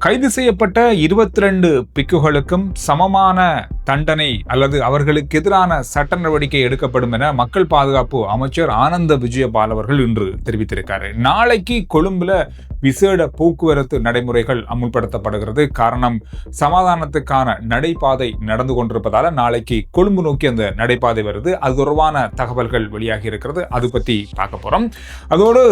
கைது செய்யப்பட்ட 22 பிக்குகளுக்கும் சமமான தண்டனை அல்லது அவர்களுக்கு எதிரான சட்ட நடவடிக்கை எடுக்கப்படும் என மக்கள் பாதுகாப்பு அமைச்சர் ஆனந்த விஜயபால் அவர்கள் இன்று தெரிவித்திருக்காரு. நாளைக்கு கொழும்புல விசேட போக்குவரத்து நடைமுறைகள் அமுல்படுத்தப்படுகிறது. காரணம், சமாதானத்துக்கான நடைபாதை நடந்து கொண்டிருப்பதால நாளைக்கு கொழும்பு நோக்கி அந்த நடைபாதை வருது. அது தொடர்பான தகவல்கள் வெளியாகி இருக்கிறது. அது பற்றி பார்க்க போறோம். அதோடு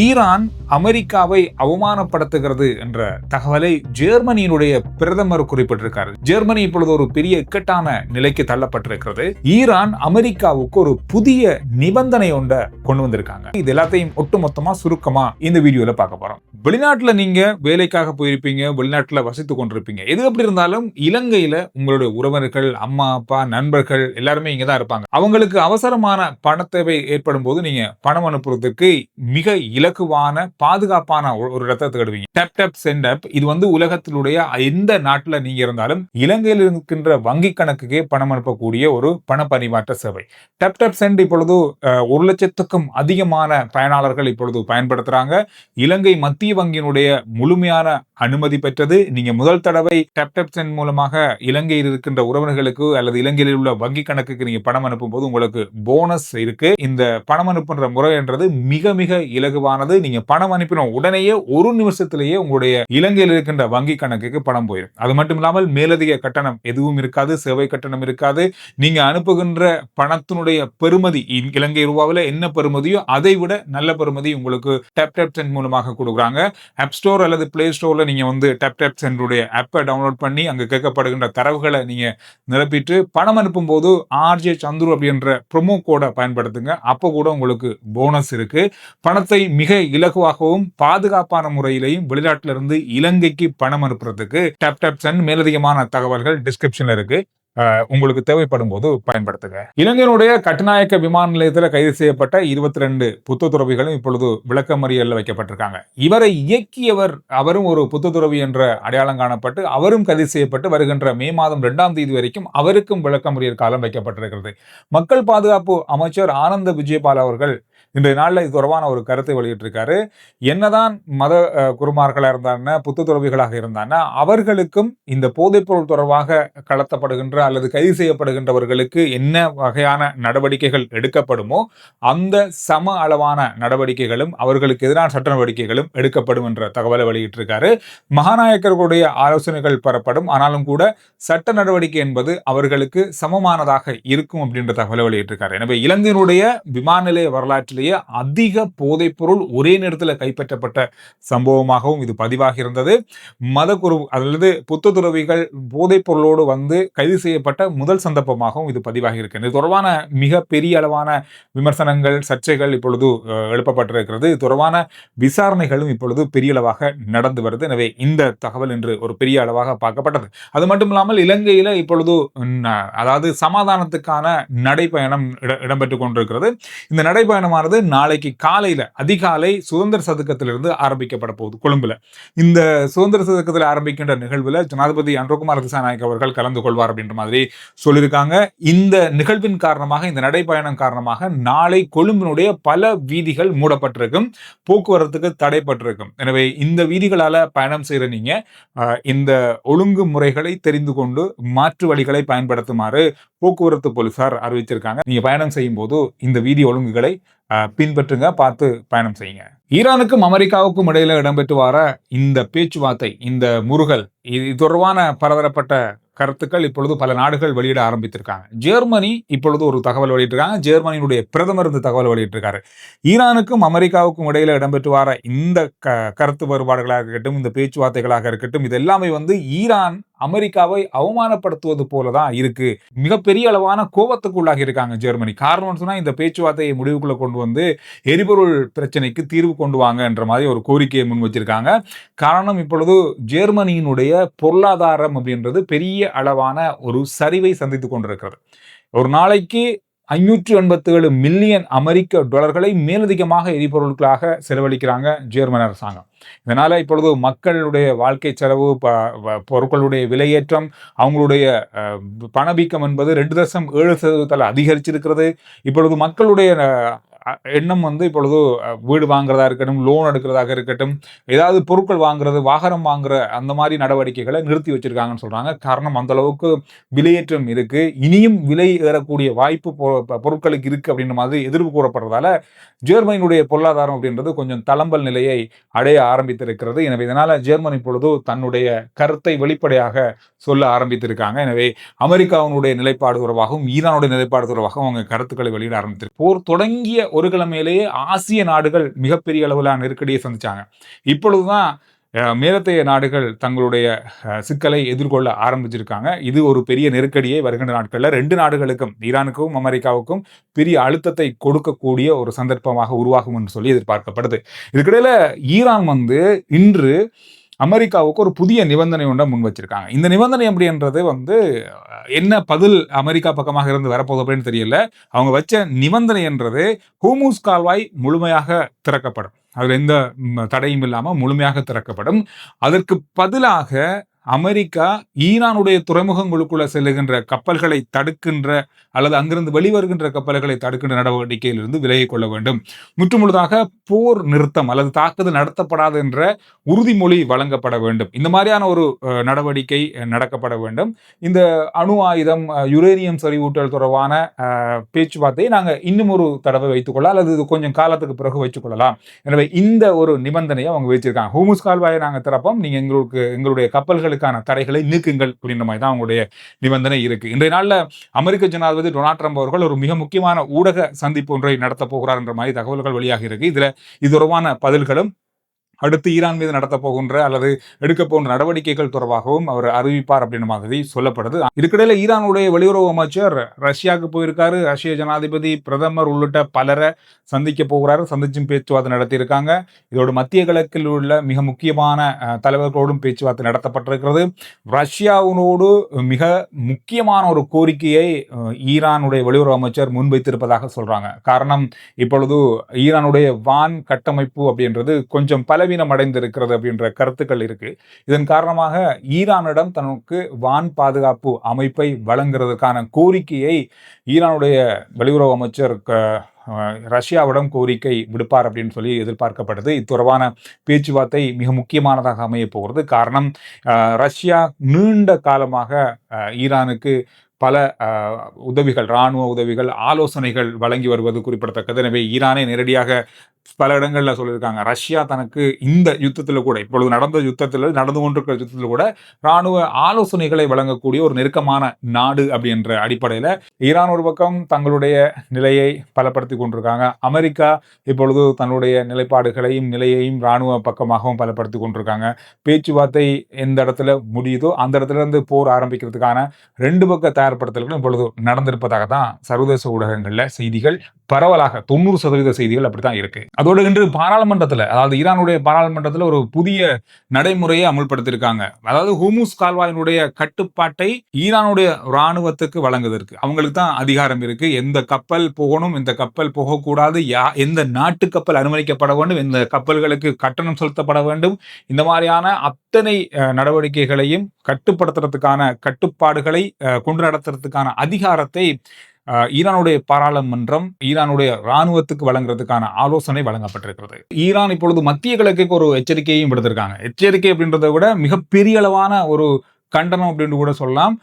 ஈரான் அமெரிக்காவை அவமானப்படுத்துகிறது என்ற தகவலை ஜெர்மனியினுடைய பிரதமர் குறிப்பிட்டிருக்காரு. ஜெர்மனி இப்பொழுது ஒரு பெரிய இக்கட்டான நிலைக்கு தள்ளப்பட்டிருக்கிறது. ஈரான் அமெரிக்காவுக்கு ஒரு புதிய நிபந்தனை ஒன்றை கொண்டு வந்திருக்காங்க. இது எல்லாத்தையும் ஒட்டுமொத்தமா சுருக்கமா இந்த வீடியோல பார்க்க போறோம். வெளிநாட்டுல நீங்க வேலைக்காக போயிருப்பீங்க, வெளிநாட்டுல வசித்துக் கொண்டிருப்பீங்க. எது எப்படி இருந்தாலும் இலங்கையில உங்களுடைய உறவினர்கள், அம்மா அப்பா, நண்பர்கள் எல்லாருமே இங்க தான் இருப்பாங்க. அவங்களுக்கு அவசரமான பண தேவை ஏற்படும் போது நீங்க பணம் அனுப்புறதுக்கு மிக இலகுவான பாதுகாப்பான ஒரு இடத்தை தேடுவீங்க. Tap tap send app. இது உலகத்தினுடைய எந்த நாட்டுல நீங்க இருந்தாலும் இலங்கையில் இருக்கின்ற வங்கி கணக்குக்கே பணம் அனுப்பக்கூடிய ஒரு பண பரிமாற்ற சேவை. டேப் டேப் சென்ட் இப்பொழுது 1 லட்சத்துக்கும் அதிகமான பயனாளர்கள் இப்பொழுது பயன்படுத்துறாங்க. இலங்கை மத்திய வங்கியினுடைய முழுமையான அனுமதி பெற்றது. நீங்க முதல் தடவை டேப் டேப் சென்ட் மூலமாக இலங்கையில் இருக்கின்ற உறவினர்களுக்கு அல்லது இலங்கையில் உள்ள வங்கி கணக்குக்கு நீங்க பணம் அனுப்பும் போது உங்களுக்கு போனஸ் இருக்கு. இந்த பணம் அனுப்புற முறை என்றது மிக மிக இலகுவானது. நீங்க பணம் அனுப்பின உடனேயே 1 நிமிஷத்திலேயே உங்களுடைய இலங்கையில் இருக்கின்ற வங்கி கணக்குக்கு பணம் போயிடும். அது மட்டும் இல்லாமல் மேலதிக கட்டணம் எதுவும் இருக்காது, சேவை கட்டணம் இருக்காது. நீங்க அனுப்புகின்ற பணத்தினுடைய பெறுமதி இலங்கை ரூபாவில் என்ன பெறுமதியோ அதை விட நல்ல பெறுமதி உங்களுக்கு டேப் டேப் சென்ட் மூலமாக கொடுக்குறாங்க. ஆப் ஸ்டோர் அல்லது பிளே ஸ்டோர்ல நீங்க டேப் டேப் சென்ட் உடைய ஆப்பை டவுன்லோட் பண்ணி அங்க கேட்கப்படுகின்ற தரவுகளை நீங்க நிரப்பிட்டு பணம் அனுப்பும் போது ஆர்ஜே சந்துரு அப்படின்ற ப்ரோமோ கோடை பயன்படுத்துங்க. அப்போ கூட உங்களுக்கு போனஸ் இருக்கு. பணத்தை மிக இலகுவாகவும் பாதுகாப்பான முறையிலையும் வெளிநாட்டிலிருந்து இலங்கைக்கு பணம் அனுப்புறதுக்கு டேப் டேப் சென்ட் மேலதிகமான தகவல்கள் டிஸ்கிரிப்ஷன்ல இருக்கு. உங்களுக்கு தேவைப்படும் போது பயன்படுத்துங்க. இலங்கையினுடைய கட்டுநாயக்க விமான நிலையத்தில் கைது செய்யப்பட்ட 22 புத்த துறவிகளும் இப்பொழுது விளக்கமறியலில் வைக்கப்பட்டிருக்காங்க. இவரை இயக்கியவர் அவரும் ஒரு புத்த துறவி என்ற அடையாளம் காணப்பட்டு அவரும் கைது செய்யப்பட்டு வருகின்ற மே மாதம் 2ஆம் தேதி வரைக்கும் அவருக்கும் விளக்கமறியல் காலம் வைக்கப்பட்டிருக்கிறது. மக்கள் பாதுகாப்பு அமைச்சர் ஆனந்த விஜயபால் அவர்கள் இன்றைய நாளில் இது தொடர்பான ஒரு கருத்தை வெளியிட்டிருக்காரு. என்னதான் மத குருமார்களாக இருந்தாங்கன்னா, புத்த துறவிகளாக இருந்தாங்கன்னா, அவர்களுக்கும் இந்த போதைப்பொருள் தொடர்பாக கடத்தப்படுகின்ற அல்லது கைது செய்யப்படுகின்றவர்களுக்கு என்ன வகையான நடவடிக்கைகள் எடுக்கப்படுமோ அந்த சம அளவான நடவடிக்கைகளும் அவர்களுக்கு எதிரான சட்ட நடவடிக்கைகளும் எடுக்கப்படும் என்ற தகவலை வெளியிட்டிருக்காரு. மகாநாயக்கர்களுடைய ஆலோசனைகள் பெறப்படும், ஆனாலும் கூட சட்ட நடவடிக்கை என்பது அவர்களுக்கு சமமானதாக இருக்கும் அப்படின்ற தகவலை வெளியிட்டிருக்காரு. எனவே இலங்கையினுடைய விமான நிலைய வரலாற்றில் அதிக போதைப் பொருள் ஒரே நேரத்தில் கைப்பற்றப்பட்ட சம்பவமாகவும் இது பதிவாகி இருந்தது. மதகுரு அல்லது புத்த துறவிகள் போதைப் பொருளோடு வந்து கைது செய்யப்பட்ட முதல் சந்தர்ப்பமாகவும் இது பதிவாகி இருக்கிறது. இது தொடர்பான மிக பெரிய அளவான விமர்சனங்கள், சர்ச்சைகள் இப்பொழுது எழுப்பப்பட்டிருக்கிறது. இது தொடர்பான விசாரணைகளும் இப்பொழுது பெரிய அளவாக நடந்து வருது. எனவே இந்த தகவல் இன்று ஒரு பெரிய அளவாக பார்க்கப்பட்டது. அது மட்டும் இல்லாமல் இலங்கையில இப்பொழுது அதாவது சமாதானத்துக்கான நடைபயணம் இடம்பெற்றுக் கொண்டிருக்கிறது. இந்த நடைபயணமானது நாளைக்கு காலையில அதிகாலை சுதந்திர சதுக்கத்திலிருந்து ஆரம்பிக்கப்பட போகுது. கொழும்புல இந்த சுதந்திர சதுக்கத்தில் ஆரம்பிக்கின்ற நிகழ்வுல ஜனாதிபதி அனுரகுமார் திசாநாயக்க அவர்கள் கலந்து கொள்வார் அப்படின்ற மாதிரி சொல்லியிருக்காங்க. இந்த நிகழ்வின் காரணமாக, இந்த நடைபயணம் காரணமாக நாளை கொழும்பினுடைய பல வீதிகள் மூடப்பட்டிருக்கும், போக்குவரத்துக்கு தடைப்பட்டிருக்கும். எனவே இந்த வீதிகளால பயணம் செய்யற நீங்க இந்த ஒழுங்கு முறைகளை தெரிந்து கொண்டு மாற்று வழிகளை பயன்படுத்துமாறு போக்குவரத்து போலீசார் அறிவிச்சிருக்காங்க. நீங்க பயணம் செய்யும் போது இந்த வீதி ஒழுங்குகளை பின்பற்றுங்க, பார்த்து பயணம் செய்யுங்க. ஈரானுக்கும் அமெரிக்காவுக்கும் இடையில இடம்பெற்று வர இந்த பேச்சுவார்த்தை, இந்த முறுகல், இது தொடர்பான பலதரப்பட்ட கருத்துக்கள் இப்பொழுது பல நாடுகள் வெளியிட ஆரம்பித்திருக்காங்க. ஜெர்மனி இப்பொழுது ஒரு தகவல் வெளியிட்டிருக்காங்க. ஜெர்மனியினுடைய பிரதமர் இந்த தகவல் வெளியிட்டிருக்காரு. ஈரானுக்கும் அமெரிக்காவுக்கும் இடையில இடம்பெற்று வர இந்த கருத்து வேறுபாடுகளாக இருக்கட்டும், இந்த பேச்சுவார்த்தைகளாக இருக்கட்டும், இது எல்லாமே ஈரான் அமெரிக்காவை அவமானப்படுத்துவது போலதான் இருக்கு. மிகப்பெரிய அளவான கோபத்துக்குள்ளாகி இருக்காங்க ஜெர்மனி. காரணம் சொன்னா இந்த பேச்சுவார்த்தையை முடிவுக்குள்ள கொண்டு வந்து எரிபொருள் பிரச்சனைக்கு தீர்வு கொண்டு வாங்க என்ற மாதிரி ஒரு கோரிக்கையை முன் வச்சிருக்காங்க. காரணம், இப்பொழுது ஜெர்மனியினுடைய பொருளாதாரம் அப்படின்றது பெரிய அளவான ஒரு சரிவை சந்தித்துக் கொண்டிருக்கிறது. ஒரு நாளைக்கு 587 மில்லியன் அமெரிக்க டாலர்களை மேலதிகமாக எரிபொருட்களாக செலவழிக்கிறாங்க ஜெர்மன் அரசாங்கம். இதனால இப்பொழுது மக்களுடைய வாழ்க்கை செலவு, பொருட்களுடைய விலையேற்றம், அவங்களுடைய பணவீக்கம் என்பது 2.7% அதிகரிச்சிருக்கிறது. இப்பொழுது மக்களுடைய எண்ணம் வந்து இப்பொழுது வீடு வாங்குறதா இருக்கட்டும், லோன் எடுக்கிறதாக இருக்கட்டும், ஏதாவது பொருட்கள் வாங்குறது, வாகனம் வாங்குற அந்த மாதிரி நடவடிக்கைகளை நிறுத்தி வச்சிருக்காங்கன்னு சொல்றாங்க. காரணம் அந்த அளவுக்கு விலையேற்றம் இருக்கு, இனியும் விலை ஏறக்கூடிய வாய்ப்பு பொருட்களுக்கு இருக்கு அப்படின்ற மாதிரி எதிர்ப்பு கூறப்படுறதால ஜெர்மனியுடைய பொருளாதாரம் அப்படின்றது கொஞ்சம் தளம்பல் நிலையை அடைய ஆரம்பித்திருக்கிறது. எனவே இதனால ஜெர்மனி பொழுது தன்னுடைய கருத்தை வெளிப்படையாக சொல்ல ஆரம்பித்திருக்காங்க. எனவே அமெரிக்காவினுடைய நிலைப்பாடு தொடர்பாகவும் ஈரானுடைய நிலைப்பாடு தொடர்பாகவும் அவங்க கருத்துக்களை வெளியிட ஆரம்பித்திருக்கு. போர் தொடங்கிய ஒரு கிழமையிலேயே ஆசிய நாடுகள் மிகப்பெரிய அளவிலான நெருக்கடியை சந்திச்சாங்க. இப்பொழுதுதான் மேலத்தைய நாடுகள் தங்களுடைய சிக்கலை எதிர்கொள்ள ஆரம்பிச்சிருக்காங்க. இது ஒரு பெரிய நெருக்கடியை வருகின்ற நாட்களில் 2 நாடுகளுக்கும், ஈரானுக்கும் அமெரிக்காவுக்கும் பெரிய அழுத்தத்தை கொடுக்கக்கூடிய ஒரு சந்தர்ப்பமாக உருவாகும் என்று சொல்லி எதிர்பார்க்கப்படுது. இதுக்கிடையில ஈரான் வந்து இன்று அமெரிக்காவுக்கு ஒரு புதிய நிபந்தனை ஒன்றை முன் வச்சிருக்காங்க. இந்த நிபந்தனை அப்படின்றது வந்து என்ன பதில் அமெரிக்கா பக்கமாக இருந்து வரப்போகுது அப்படின்னு தெரியல. அவங்க வச்ச நிபந்தனை என்றது ஹோர்முஸ் கால்வாய் முழுமையாக திறக்கப்படும், அதுல எந்த தடையும் இல்லாம முழுமையாக திறக்கப்படும். அதற்கு பதிலாக அமெரிக்கா ஈரானுடைய துறைமுகங்களுக்குள்ள செல்லுகின்ற கப்பல்களை தடுக்கின்ற அல்லது அங்கிருந்து வெளிவருகின்ற கப்பல்களை தடுக்கின்ற நடவடிக்கையிலிருந்து விலகிக் கொள்ள வேண்டும். முற்றுமுழுதாக போர் நிறுத்தம் அல்லது தாக்குதல் நடத்தப்படாது என்ற உறுதிமொழி வழங்கப்பட வேண்டும். இந்த மாதிரியான ஒரு நடவடிக்கை நடக்கப்பட வேண்டும். இந்த அணு ஆயுதம், யுரேனியம் செறிவூட்டல் தொடர்பான பேச்சுவார்த்தையை நாங்கள் இன்னும் ஒரு தடவை வைத்துக்கொள்ளலாம் அல்லது இது கொஞ்சம் காலத்துக்கு பிறகு வைத்துக்கொள்ளலாம். எனவே இந்த ஒரு நிபந்தனையை அவங்க வச்சிருக்காங்க. ஹோர்முஸ் கால்வாயை நாங்கள் திறப்போம், நீங்க எங்களுடைய கப்பல்களுக்கான தடைகளை நீக்குங்கள் அப்படின்ற மாதிரி தான் அவங்களுடைய நிபந்தனை இருக்கு. இன்றைய நாளில் அமெரிக்க ஜனாதிபதி டொனால்ட் ட்ரம்ப் அவர்கள் ஒரு மிக முக்கியமான ஊடக சந்திப்பு ஒன்றை நடத்த போகிறார் என்ற மாதிரி தகவல்கள் வெளியாக இருக்கு. இதுல இது தொடர்பான பதில்களும் அடுத்து ஈரான் மீது நடத்த போகின்ற அல்லது எடுக்க போன்ற நடவடிக்கைகள் தொடர்பாகவும் அவர் அறிவிப்பார் அப்படின்ற மாதிரி சொல்லப்படுது. இதுக்கிடையில ஈரானுடைய வெளியுறவு அமைச்சர் ரஷ்யாவுக்கு போயிருக்காரு. ரஷ்ய ஜனாதிபதி, பிரதமர் உள்ளிட்ட பலரை சந்திக்க போகிறாரு. சந்திச்சும் பேச்சுவார்த்தை நடத்தியிருக்காங்க. இதோடு மத்திய கிழக்கில் உள்ள மிக முக்கியமான தலைவர்களோடும் பேச்சுவார்த்தை நடத்தப்பட்டிருக்கிறது. ரஷ்யாவினோடு மிக முக்கியமான ஒரு கோரிக்கையை ஈரானுடைய வெளியுறவு அமைச்சர் முன்வைத்திருப்பதாக சொல்றாங்க. காரணம், இப்பொழுது ஈரானுடைய வான் கட்டமைப்பு அப்படின்றது கொஞ்சம் பலவீனம் அடைந்திருக்கிறது அப்படின்ற கருத்துக்கள் இருக்கு. இதன் காரணமாக ஈரானிடம் தனக்கு வான் பாதுகாப்பு அமைப்பை வழங்குறதுக்கான கோரிக்கையை ஈரானுடைய வெளியுறவு அமைச்சர் ரஷ்யாவிடம் கோரிக்கை விடுப்பார் அப்படின்னு சொல்லி எதிர்பார்க்கப்படுது. இத்தொடர்பான பேச்சுவார்த்தை மிக முக்கியமானதாக அமைய போகிறது. காரணம், ரஷ்யா நீண்ட காலமாக ஈரானுக்கு பல உதவிகள், இராணுவ உதவிகள், ஆலோசனைகள் வழங்கி வருவது குறிப்பிடத்தக்கது. எனவே ஈரானை நேரடியாக பல இடங்கள்ல சொல்லியிருக்காங்க, ரஷ்யா தனக்கு இந்த யுத்தத்தில் கூட, இப்பொழுது நடந்து கொண்டிருக்கிற யுத்தத்தில் கூட இராணுவ ஆலோசனைகளை வழங்கக்கூடிய ஒரு நெருக்கமான நாடு அப்படின்ற அடிப்படையில் ஈரான் ஒரு பக்கம் தங்களுடைய நிலையை பலப்படுத்தி கொண்டிருக்காங்க. அமெரிக்கா இப்பொழுது தன்னுடைய நிலைப்பாடுகளையும் நிலையையும் இராணுவ பக்கமாகவும் பலப்படுத்தி கொண்டிருக்காங்க. பேச்சுவார்த்தை எந்த இடத்துல முடியுதோ அந்த இடத்துல இருந்து போர் ஆரம்பிக்கிறதுக்கான 2 பக்க தயார்படுத்தல்களும் இப்பொழுது நடந்திருப்பதாக தான் சர்வதேச ஊடகங்கள்ல செய்திகள் பரவலாக 90% செய்திகள் அப்படித்தான் இருக்கு. அதோடு இன்று பாராளுமன்றத்தில், அதாவது ஈரானுடைய பாராளுமன்றத்தில் ஒரு புதிய நடைமுறையை அமுல்படுத்தியிருக்காங்க. அதாவது ஹோர்முஸ் கால்வாயினுடைய கட்டுப்பாட்டை ஈரானுடைய இராணுவத்துக்கு வழங்குவதற்கு அவங்களுக்கு தான் அதிகாரம் இருக்கு. எந்த கப்பல் போகணும், எந்த கப்பல் போகக்கூடாது, எந்த நாட்டு கப்பல் அனுமதிக்கப்பட வேண்டும், எந்த கப்பல்களுக்கு கட்டணம் செலுத்தப்பட வேண்டும், இந்த மாதிரியான அத்தனை நடவடிக்கைகளையும் கட்டுப்படுத்துறதுக்கான கட்டுப்பாடுகளை கொண்டு நடத்துறதுக்கான அதிகாரத்தை ஈரானுடைய பாராளுமன்றம் ஈரானுடைய இராணுவத்துக்கு வழங்குறதுக்கான ஆலோசனை வழங்கப்பட்டிருக்கிறது. ஈரான் இப்பொழுது மத்திய கிழக்குக்கு ஒரு எச்சரிக்கையையும் விடுத்திருக்காங்க. எச்சரிக்கை அப்படின்றத விட மிகப்பெரிய அளவான ஒரு கண்டனம் அப்படின்னு கூட சொல்லலாம்.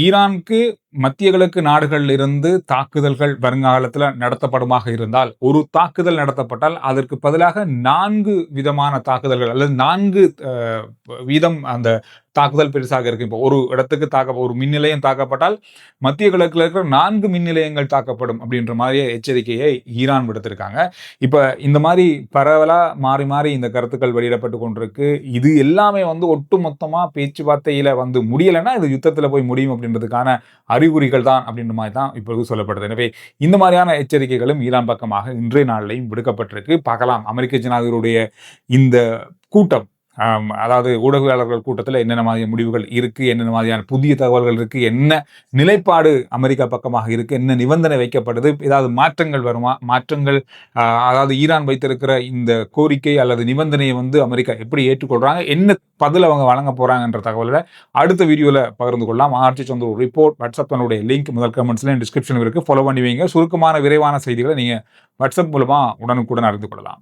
ஈரானுக்கு மத்திய கிழக்கு நாடுகளில் இருந்து தாக்குதல்கள் வருங்காலத்தில் நடத்தப்படுமாக இருந்தால், ஒரு தாக்குதல் நடத்தப்பட்டால் அதற்கு பதிலாக 4 விதமான தாக்குதல்கள் அல்லது 4 வீதம் அந்த தாக்குதல் பெருசாக இருக்கு. இப்போ ஒரு இடத்துக்கு ஒரு மின் நிலையம் தாக்கப்பட்டால் மத்திய கிழக்கில் இருக்கிற 4 மின் நிலையங்கள் தாக்கப்படும் அப்படின்ற மாதிரி எச்சரிக்கையை ஈரான் விடுத்திருக்காங்க. இப்ப இந்த மாதிரி பரவலா மாறி மாறி இந்த கருத்துக்கள் வெளியிடப்பட்டு கொண்டிருக்கு. இது எல்லாமே ஒட்டுமொத்தமா பேச்சுவார்த்தையில முடியலைன்னா இது யுத்தத்துல போய் முடியும் அப்படின்றதுக்கான அறிகுறிகள் தான் அப்படின்ற மாதிரி தான் இப்போது சொல்லப்படுது. எனவே இந்த மாதிரியான எச்சரிக்கைகளும் ஈரான் பக்கமாக இன்றைய நாளிலையும் விடுக்கப்பட்டிருக்கு. பார்க்கலாம், அமெரிக்க ஜனாதிபதியுடைய இந்த கூட்டம் அதாவது ஊடகவியலாளர்கள் கூட்டத்தில் என்னென்ன மாதிரியான முடிவுகள் இருக்கு, என்னென்ன மாதிரியான புதிய தகவல்கள் இருக்கு, என்ன நிலைப்பாடு அமெரிக்கா பக்கமாக இருக்கு, என்ன நிபந்தனை வைக்கப்படுது, ஏதாவது மாற்றங்கள் வருமா, மாற்றங்கள் அதாவது ஈரான் வைத்திருக்கிற இந்த கோரிக்கை அல்லது நிபந்தனையை வந்து அமெரிக்கா எப்படி ஏற்றுக்கொள்றாங்க, என்ன பதில் அவங்க வழங்க போறாங்கன்ற தகவலை அடுத்த வீடியோல பகிர்ந்து கொள்ளலாம். ஆர்ச்சி சந்துரு ரிப்போர்ட் வாட்ஸ்அப் தன்னுடைய லிங்க் முதல் கமெண்ட்ஸ்ல டிஸ்கிரிப்ஷன் இருக்கு, ஃபாலோ பண்ணி வைங்க. சுருக்கமான விரைவான செய்திகளை நீங்க வாட்ஸ்அப் மூலமா உடனுக்குடன் அறிந்து கொள்ளலாம்.